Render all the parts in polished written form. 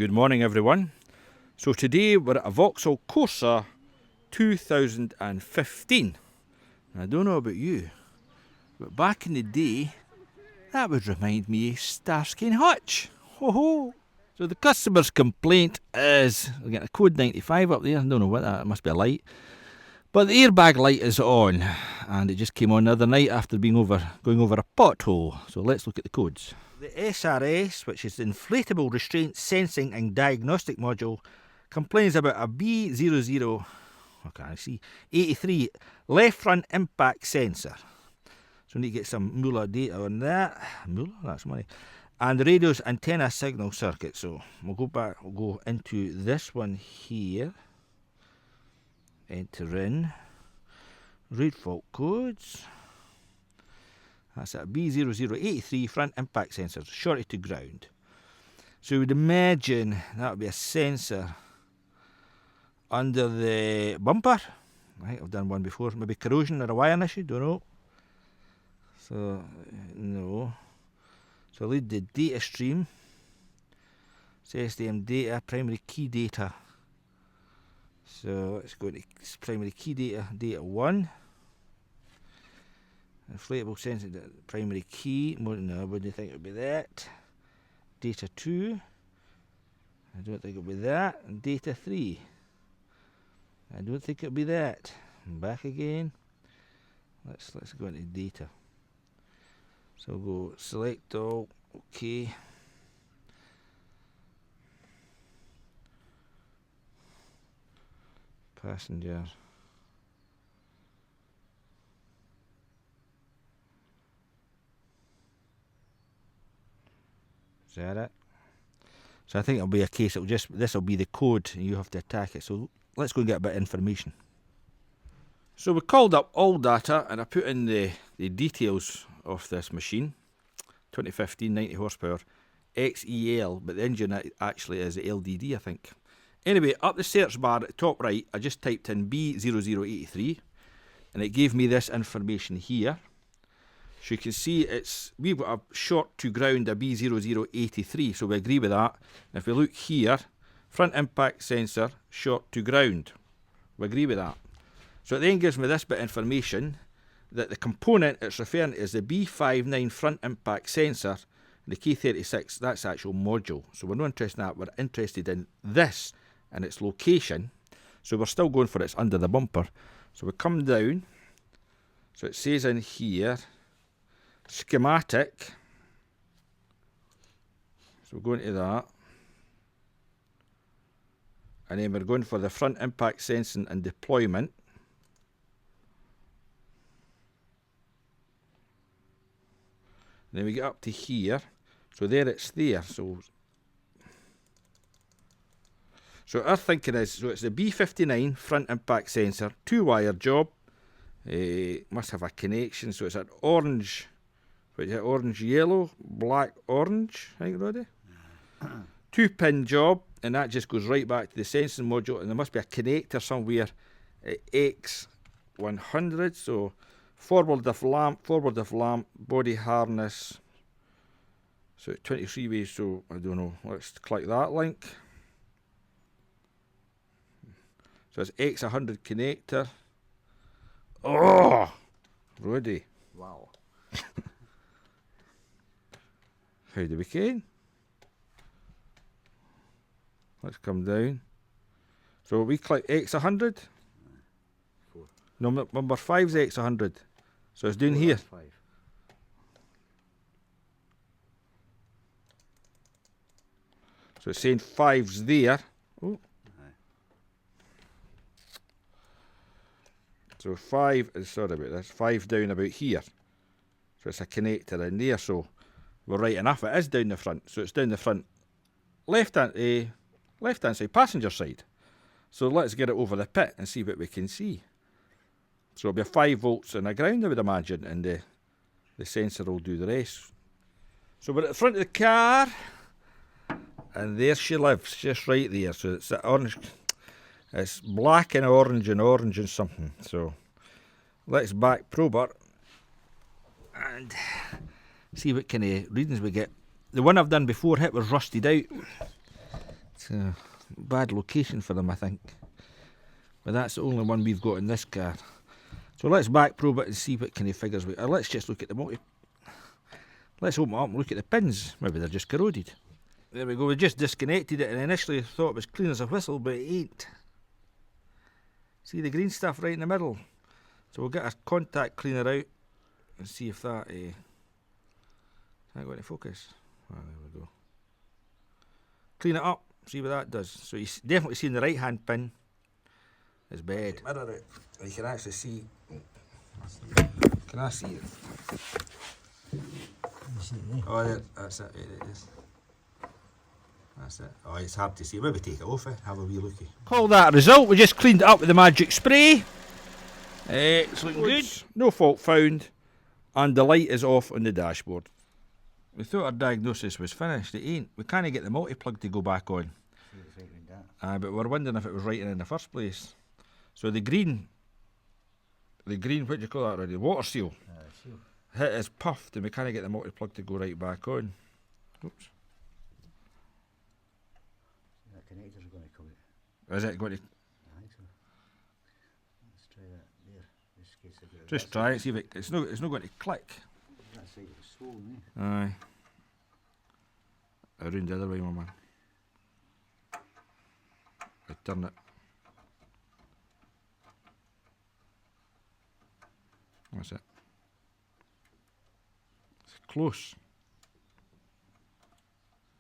Good morning everyone. So today we're at a Vauxhall Corsa 2015. I don't know about you, but back in the day that would remind me of Starsky and Hutch. Ho ho! So the customer's complaint is, we get a code 95 up there, I don't know what that, it must be a light. But the airbag light is on, and it just came on the other night after going over a pothole. So let's look at the codes. The SRS, which is the Inflatable Restraint Sensing and Diagnostic Module, complains about a B0083 left front impact sensor. So we need to get some moolah data on that. Moolah? That's money. And the radio's antenna signal circuit. So we'll go into this one here. Enter in. Read fault codes. That's a B0083 front impact sensor, shorted to ground. So we would imagine that would be a sensor under the bumper. Right, I've done one before. Maybe corrosion or a wiring issue, don't know. So, no. So lead the data stream. It's SDM data, primary key data. So let's go to primary key data, data 1. Inflatable sensing, primary key. No, I wouldn't think it would be that. Data 2. I don't think it would be that. And data 3. I don't think it would be that. Back again. Let's go into data. So we'll go select all. Okay. Passenger. Is that it? So I think it'll be a case, this will be the code and you have to attack it. So let's go and get a bit of information. So we called up all data and I put in the details of this machine. 2015, 90 horsepower, XEL, but the engine actually is LDD, I think. Anyway, up the search bar at the top right, I just typed in B0083 and it gave me this information here. So you can see we've got a short to ground, a B0083, so we agree with that. And if we look here, front impact sensor, short to ground. We agree with that. So it then gives me this bit of information that the component it's referring to is the B59 front impact sensor, and the K36, that's the actual module. So we're not interested in that, we're interested in this and its location. So we're still going for it's under the bumper. So we come down, so it says in here, schematic. So we're going to that. And then we're going for the front impact sensing and deployment. And then we get up to here. So there it's there. So our thinking is, so it's the B59 front impact sensor, 2-wire job. Must have a connection. So it's an orange. Orange, yellow, black, orange, I think, Roddy. 2-pin job, and that just goes right back to the sensing module, and there must be a connector somewhere at X100, so forward of lamp, body harness, so 23 ways, so I don't know, let's click that link. So it's X100 connector. Oh, Roddy. Wow. How do we can? Let's come down. So we click X100. 4. Number 5 is X100. So it's down here. 5. So it's saying 5's there. Oh. So 5 is, sorry about this, 5 down about here. So it's a connector in there, so we're right enough. It is down the front. So it's down the front left hand side, passenger side. So let's get it over the pit and see what we can see. So it'll be a 5 volts and a ground, I would imagine, and the sensor will do the rest. So we're at the front of the car, and there she lives, just right there. So it's that orange, it's black and orange and something. So let's back probe her and see what kind of readings we get. The one I've done before hit was rusted out. It's a bad location for them, I think. But that's the only one we've got in this car. So let's back probe it and see what kind of figures we... Or let's just look at the multi... Let's open it up and look at the pins. Maybe they're just corroded. There we go, we just disconnected it and initially thought it was clean as a whistle, but it ain't. See the green stuff right in the middle? So we'll get a contact cleaner out and see if that... Can't go into focus. Oh, there we go. Clean it up, see what that does. So you definitely see in the right hand pin is bad. Mirror it, you can actually see. Can I see it? Oh, there, that's it. There it is. That's it. Oh, it's hard to see. Maybe take it off, have a wee looky. Call that a result. We just cleaned it up with the magic spray. It's looking good. No fault found. And the light is off on the dashboard. We thought our diagnosis was finished. It ain't. We can't get the multi-plug to go back on. But we're wondering if it was right in the first place. So the green, what do you call that already? Water seal. Hit is puffed and we can't get the multi-plug to go right back on. Oops. The connectors are going to come out. Is it going to? I think so. Let's try that there. Just try it, see if it's not going to click. That side was swollen, Aye. Around the other way, my man. I turn it. That's it. It's close.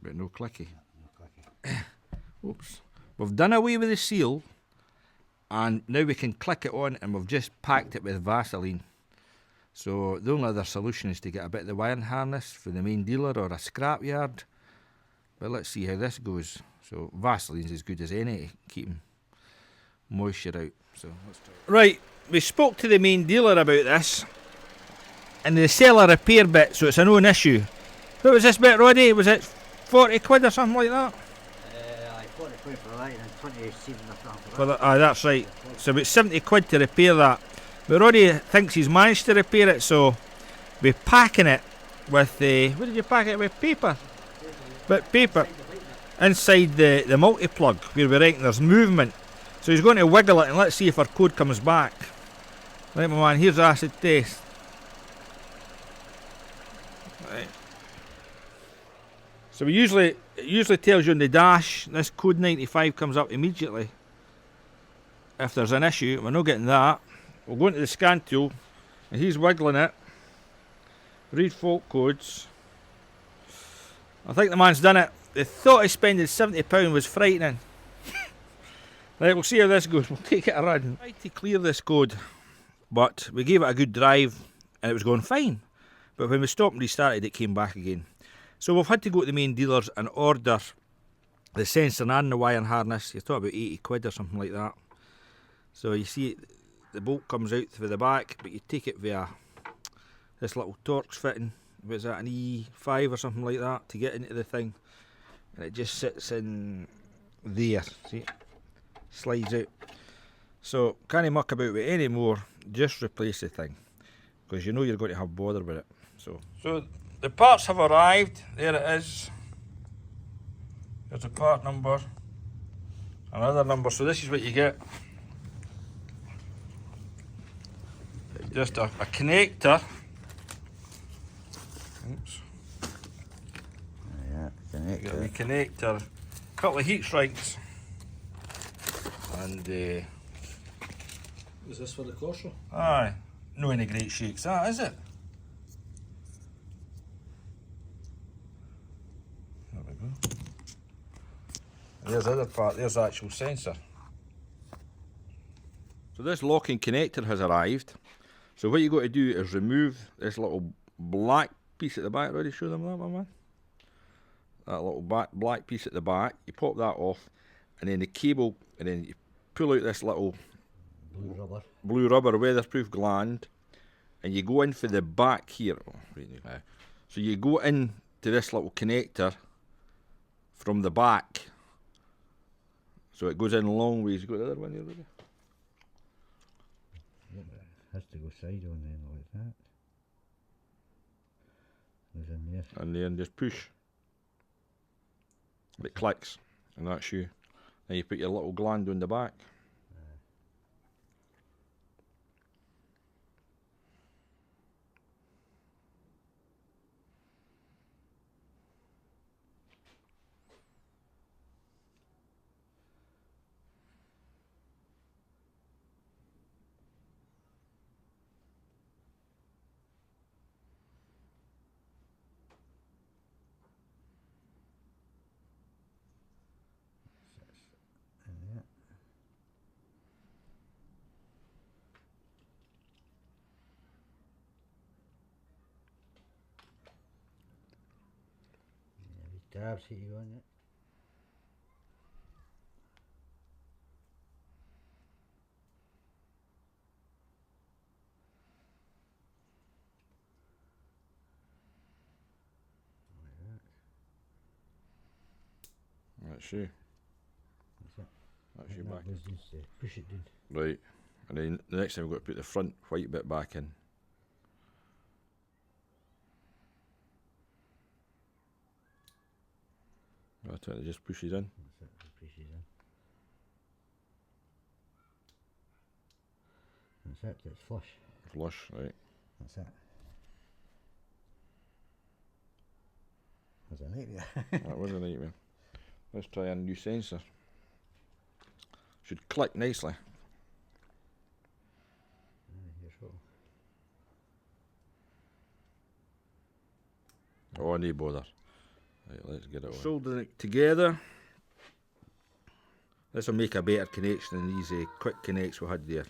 But no clicky. No clicky. Oops. We've done away with the seal and now we can click it on and we've just packed it with Vaseline. So the only other solution is to get a bit of the wiring harness for the main dealer or a scrapyard. But let's see how this goes. So Vaseline's as good as any to keep moisture out. So let's try it. Right, we spoke to the main dealer about this and they sell a repair bit, so it's a known issue. What was this bit, Roddy? Was it 40 quid or something like that? 40 quid for the light and 27 for that. Aye, that's right. So about 70 quid to repair that. But Roddy thinks he's managed to repair it, so we're packing it with what did you pack it with? Paper. But paper inside the multi-plug where we reckon there's movement. So he's going to wiggle it and let's see if our code comes back. Right, my man, here's the acid test. Right. So it usually tells you on the dash, this code 95 comes up immediately if there's an issue. We're not getting that. We'll go into the scan tool and he's wiggling it. Read fault codes. I think the man's done it. The thought of spending £70 was frightening. Right, we'll see how this goes. We'll take it a run. Tried to clear this code, but we gave it a good drive and it was going fine. But when we stopped and restarted, it came back again. So we've had to go to the main dealers and order the sensor and the wiring harness. You're talking about 80 quid or something like that. So you see the bolt comes out through the back, but you take it via this little Torx fitting. Was that an E5 or something like that to get into the thing? And it just sits in there. See? Slides out. So can't muck about with it anymore. Just replace the thing, because you know you're going to have bother with it. So the parts have arrived. There it is. There's a part number, another number. So this is what you get. Just a connector. Oops. Yeah, connector. Got a wee connector. A couple of heat shrinks. And is this for the Corsa? aye, no any great shakes that, is it? There we go. There's the other part, there's the actual sensor. So this locking connector has arrived. So what you got to do is remove this little black piece at the back. Already show them that, my man? That little black piece at the back. You pop that off, and then the cable, and then you pull out this little blue rubber weatherproof gland, and you go in for the back here. Oh, right now. So you go in to this little connector from the back. So it goes in a long ways. You got the other one here, Ruby? Yeah, but it has to go side on then like that. Goes in there. And then just push. It clicks. And that's you. Then you put your little gland on the back. And that. Yeah, wee tabs here on it. That's you. That's it. That's And you that back. was just push it down. Right. And then the next time we've got to put the front white bit back in. That's it, it just pushes in. That's it, it pushes in. That's it, it's flush. Flush, right. That's it. That's a nightmare. That was a nightmare. Let's try a new sensor. Should click nicely. Here's what. Oh, no bother. Right, let's get it on. Soldering it together. This will make a better connection than these quick connects we had there.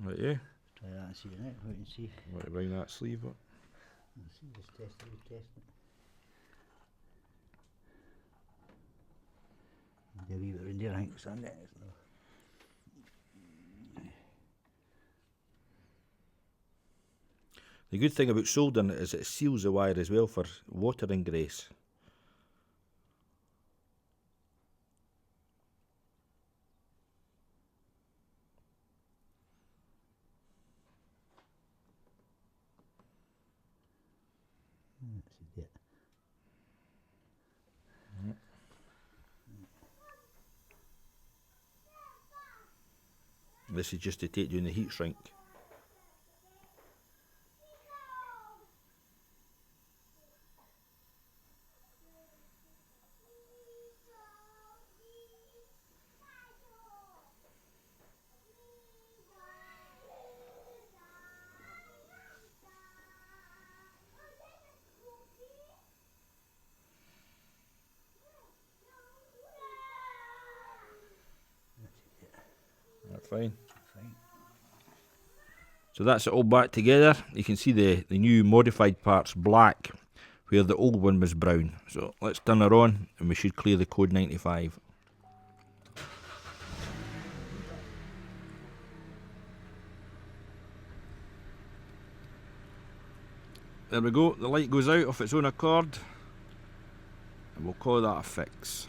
Right, yeah. Try that and see it out, we can see. Want to bring that sleeve up. Let's see, just test it, we test it. Do a wee bit around there, I think, stand it. The good thing about soldering it is it seals the wire as well for water ingress. That's it. This is just to take down the heat shrink. That's fine. Fine. So that's it all back together. You can see the new modified part's black, where the old one was brown. So let's turn her on and we should clear the code 95. There we go, the light goes out of its own accord, and we'll call that a fix.